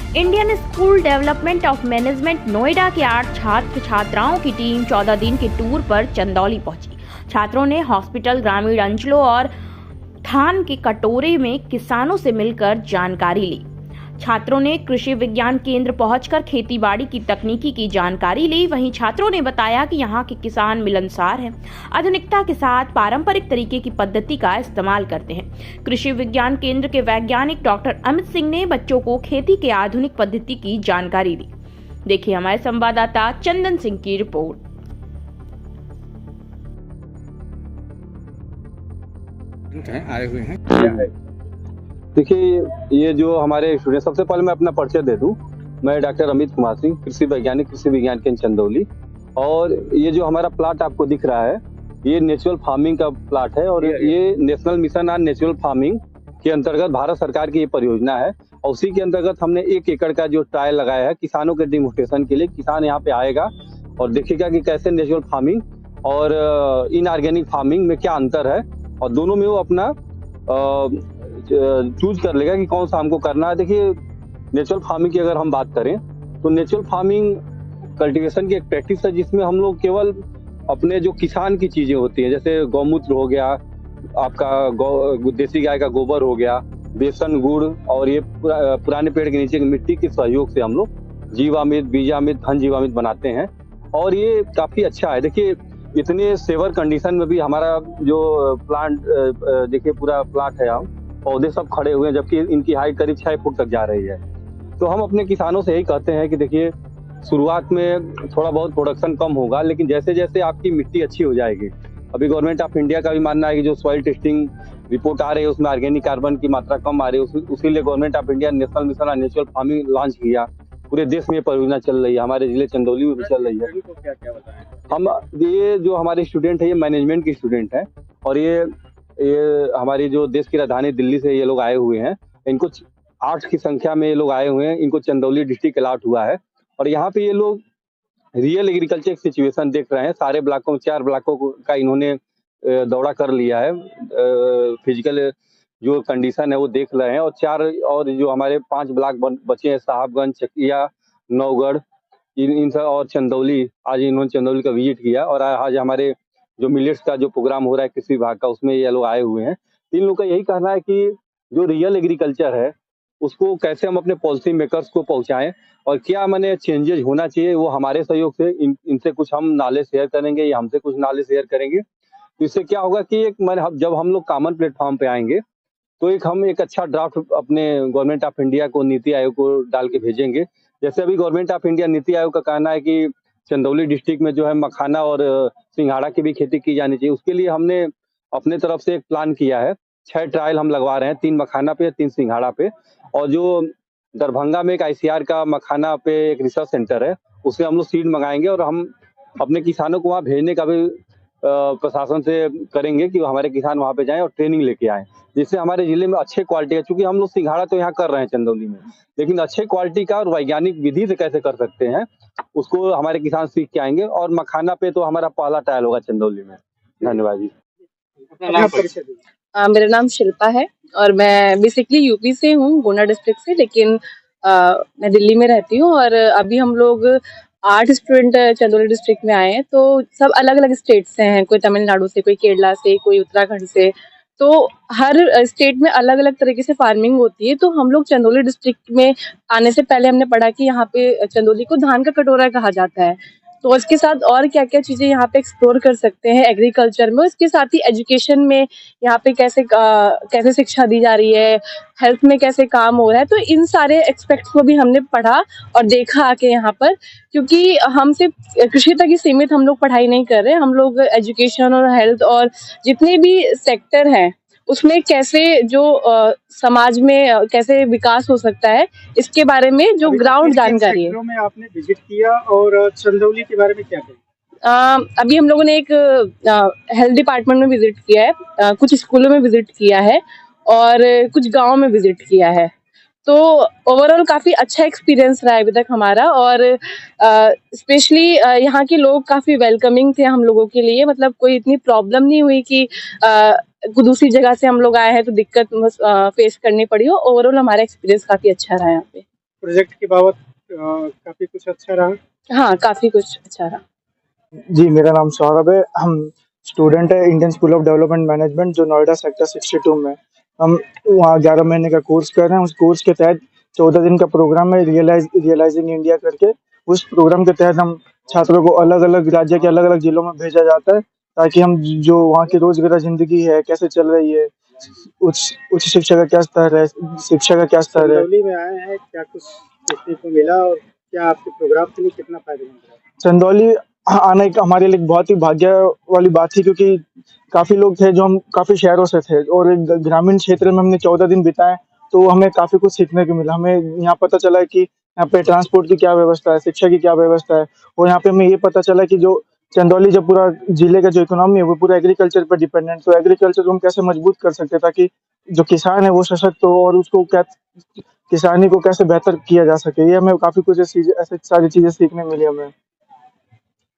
Indian school development of management Noida के 8 छात्र छात्राओं की टीम 14 दिन के टूर पर चंदौली पहुंची। छात्रों ने हॉस्पिटल, ग्रामीण अंचलों और धान के कटोरे में किसानों से मिलकर जानकारी ली। छात्रों ने कृषि विज्ञान केंद्र पहुंचकर खेतीबाड़ी की तकनीकी की जानकारी ली। वहीं छात्रों ने बताया कि यहाँ के किसान मिलनसार हैं, आधुनिकता के साथ पारंपरिक तरीके की पद्धति का इस्तेमाल करते हैं। कृषि विज्ञान केंद्र के वैज्ञानिक डॉक्टर अमित सिंह ने बच्चों को खेती के आधुनिक पद्धति की जानकारी दी। देखिए हमारे संवाददाता चंदन सिंह की रिपोर्ट। आए हुए हैं। देखिए, ये जो हमारे स्टूडेंट, सबसे पहले मैं अपना परिचय दे दूं। मैं डॉक्टर अमित कुमार सिंह, कृषि वैज्ञानिक, कृषि विज्ञान केंद्र चंदौली। और ये जो हमारा प्लाट आपको दिख रहा है, ये नेचुरल फार्मिंग का प्लाट है और ये national mission on natural farming के अंतर्गत भारत सरकार की ये परियोजना है। और उसी के अंतर्गत हमने 1 एकड़ का जो ट्रायल लगाया है किसानों के डेमोन्स्ट्रेशन के लिए। किसान यहाँ पे आएगा और देखेगा कि कैसे नेचुरल फार्मिंग और इनऑर्गेनिक फार्मिंग में क्या अंतर है, और दोनों में वो अपना चूज कर लेगा कि कौन सा हमको करना है। देखिए, नेचुरल फार्मिंग की अगर हम बात करें तो नेचुरल फार्मिंग कल्टीवेशन की एक प्रैक्टिस है जिसमें हम लोग केवल अपने जो किसान की चीजें होती हैं, जैसे गौमूत्र हो गया, आपका देसी गाय का गोबर हो गया, बेसन, गुड़, और ये पुराने पेड़ के नीचे की मिट्टी के सहयोग से हम लोग जीवामृत, बीजामृत, धन जीवामृत बनाते हैं और ये काफी अच्छा है। देखिए, इतने सेवर कंडीशन में भी हमारा जो प्लांट, देखिए पूरा प्लांट है, यहाँ पौधे सब खड़े हुए हैं, जबकि इनकी हाइट करीब 6 फुट तक जा रही है। तो हम अपने किसानों से यही कहते हैं कि देखिए, शुरुआत में थोड़ा बहुत प्रोडक्शन कम होगा, लेकिन जैसे जैसे आपकी मिट्टी अच्छी हो जाएगी, अभी गवर्नमेंट ऑफ इंडिया का भी मानना है कि जो सॉइल टेस्टिंग रिपोर्ट आ रही है उसमें ऑर्गेनिक कार्बन की मात्रा कम आ रही है, उसी लिए government of India national mission on natural farming launch किया। पूरे देश में ये परियोजना चल रही है, हमारे जिले चंदौली में भी चल रही है। क्या बताएं? हम ये जो हमारे स्टूडेंट है, ये मैनेजमेंट के स्टूडेंट हैं और ये हमारी जो देश की राजधानी दिल्ली से ये लोग आए हुए हैं। इनको 8 की संख्या में ये लोग आए हुए हैं। इनको चंदौली डिस्ट्रिक्ट अलॉट हुआ है और यहाँ पे ये लोग रियल एग्रीकल्चर सिचुएशन देख रहे हैं। सारे ब्लॉकों, 4 ब्लॉकों का इन्होंने दौरा कर लिया है, फिजिकल जो कंडीशन है वो देख रहे हैं। और 4 और जो हमारे 5 ब्लॉक बचे हैं, साहबगंज, चकिया, नौगढ़, इन सब, और चंदौली, आज इन्होंने चंदौली का विजिट किया। और आज हमारे जो मिलेट्स का जो प्रोग्राम हो रहा है कृषि विभाग का, उसमें ये लोग आए हुए हैं। इन लोग का यही कहना है कि जो रियल एग्रीकल्चर है उसको कैसे हम अपने पॉलिसी मेकर्स को पहुंचाएं और क्या माने चेंजेस होना चाहिए, वो हमारे सहयोग से इनसे कुछ हम नॉलेज शेयर करेंगे, या हमसे कुछ नॉलेज शेयर करेंगे। तो इससे क्या होगा कि जब हम लोग कॉमन प्लेटफॉर्म पे आएंगे तो हम एक अच्छा ड्राफ्ट अपने गवर्नमेंट ऑफ इंडिया को, नीति आयोग को डाल के भेजेंगे। जैसे अभी government of India, NITI Aayog का कहना है कि चंदौली डिस्ट्रिक्ट में जो है मखाना और सिंघाड़ा की भी खेती की जानी चाहिए। उसके लिए हमने अपने तरफ से एक प्लान किया है। 6 ट्रायल हम लगवा रहे हैं, 3 मखाना पे, 3 सिंघाड़ा पे। और जो दरभंगा में एक ICR का मखाना पे एक रिसर्च सेंटर है, उससे हम लोग सीड मंगाएंगे और हम अपने किसानों को वहाँ भेजने का भी प्रशासन से करेंगे कि हमारे किसान वहाँ पे जाएं और ट्रेनिंग लेके आएं, जिससे हमारे जिले में अच्छे क्वालिटी है। चूंकि हम लोग सिंघाड़ा तो यहाँ कर रहे हैं चंदौली में, लेकिन अच्छे क्वालिटी का और वैज्ञानिक विधि से कैसे कर सकते हैं उसको हमारे किसान सीख के आएंगे। और मखाना पे तो हमारा पहला ट्रायल होगा चंदौली में। धन्यवाद जी। मेरा नाम शिल्पा है और मैं बेसिकली यूपी से हूँ, गुना डिस्ट्रिक्ट से, लेकिन मैं दिल्ली में रहती हूँ। और अभी हम लोग 8 स्टूडेंट चंदौली डिस्ट्रिक्ट में आए हैं। तो सब अलग अलग स्टेट से हैं, कोई तमिलनाडु से, कोई केरला से, कोई उत्तराखंड से। तो हर स्टेट में अलग अलग तरीके से फार्मिंग होती है। तो हम लोग चंदौली डिस्ट्रिक्ट में आने से पहले हमने पढ़ा कि यहाँ पे चंदौली को धान का कटोरा कहा जाता है। तो इसके साथ और क्या क्या चीजें यहाँ पे एक्सप्लोर कर सकते हैं एग्रीकल्चर में, इसके साथ ही एजुकेशन में यहाँ पे कैसे शिक्षा दी जा रही है, हेल्थ में कैसे काम हो रहा है। तो इन सारे एक्सपेक्ट्स को भी हमने पढ़ा और देखा आके यहाँ पर, क्योंकि हम सिर्फ कृषि तक ही सीमित हम लोग पढ़ाई नहीं कर रहे। हम लोग एजुकेशन और हेल्थ और जितने भी सेक्टर हैं उसमें कैसे जो समाज में कैसे विकास हो सकता है, इसके बारे में जो ग्राउंड जानकारी है। में आपने विजिट किया और चंदौली के बारे में क्या कहें? अभी हम लोगों ने एक हेल्थ डिपार्टमेंट में विजिट किया है, कुछ स्कूलों में विजिट किया है और कुछ गांव में विजिट किया है। तो ओवरऑल काफी अच्छा एक्सपीरियंस रहा है अभी तक हमारा। और स्पेशली यहाँ के लोग काफी वेलकमिंग थे हम लोगों के लिए। मतलब कोई इतनी प्रॉब्लम नहीं हुई कि दूसरी जगह से हम लोग आए हैं तो दिक्कत फेस करनी पड़ी हो। ओवरऑल हमारा एक्सपीरियंस काफी अच्छा रहा है यहाँ पे। प्रोजेक्ट के बाबत काफ़ी कुछ अच्छा रहा। हाँ, काफ़ी कुछ अच्छा रहा। जी, मेरा नाम सौरभ है। हम स्टूडेंट है Indian school of development management जो नोएडा सेक्टर 62 में। हम वहाँ 11 महीने का कोर्स कर रहे हैं। उस कोर्स के तहत 14 दिन का प्रोग्राम है रियलाइजिंग इंडिया करके। उस प्रोग्राम के तहत हम छात्रों को अलग-अलग राज्य के अलग-अलग जिलों में भेजा जाता है ताकि हम जो वहाँ की रोज़मर्रा ज़िंदगी है, कैसे चल रही है, उच्च उच्च शिक्षा का क्या स्तर है, शिक्षा का क्या स्तर है। चंदौली में आए हैं, क्या कुछ सीखने को मिला और क्या आपके प्रोग्राम के लिए कितना फ़ायदेमंद रहा? चंदौली आना एक हमारे लिए बहुत ही भाग्य वाली बात थी क्योंकि काफ़ी लोग थे जो हम काफ़ी शहरों से थे और एक ग्रामीण क्षेत्र में हमने 14 दिन बिताए, तो हमें काफ़ी कुछ सीखने को मिला। हमें यहाँ पता चला कि यहाँ पे ट्रांसपोर्ट की क्या व्यवस्था है, शिक्षा की क्या व्यवस्था है और यहाँ पे हमें ये पता चला कि जो चंदौली जो पूरा जिले का जो इकोनॉमी है वो पूरा एग्रीकल्चर पर डिपेंडेंट, तो एग्रीकल्चर को हम कैसे मजबूत कर सकते हैं ताकि जो किसान है वो सशक्त हो और उसको क्या किसानी को कैसे बेहतर किया जा सके। ये हमें काफ़ी कुछ ऐसी सारी चीज़ें सीखने मिली हमें।